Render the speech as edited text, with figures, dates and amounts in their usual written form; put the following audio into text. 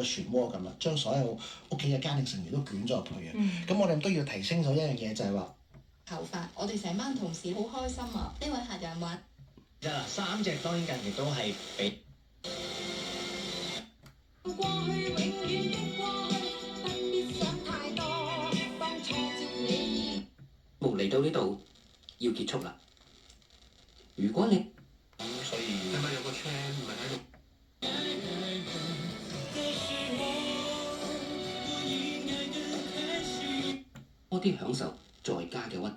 個漩渦咁啦，將所有屋企嘅家庭成員都捲咗入去嘅。咁我哋都要提清楚一樣嘢，就係話頭髮，我哋成班同事好開心啊！呢位客人話：嗱，3隻當然近期都係比過去永遠的過去，不必想太多。當挫折你嚟到呢度要結束啦。如果你所以係咪有個 chain 唔係喺度？多啲享受在家嘅溫。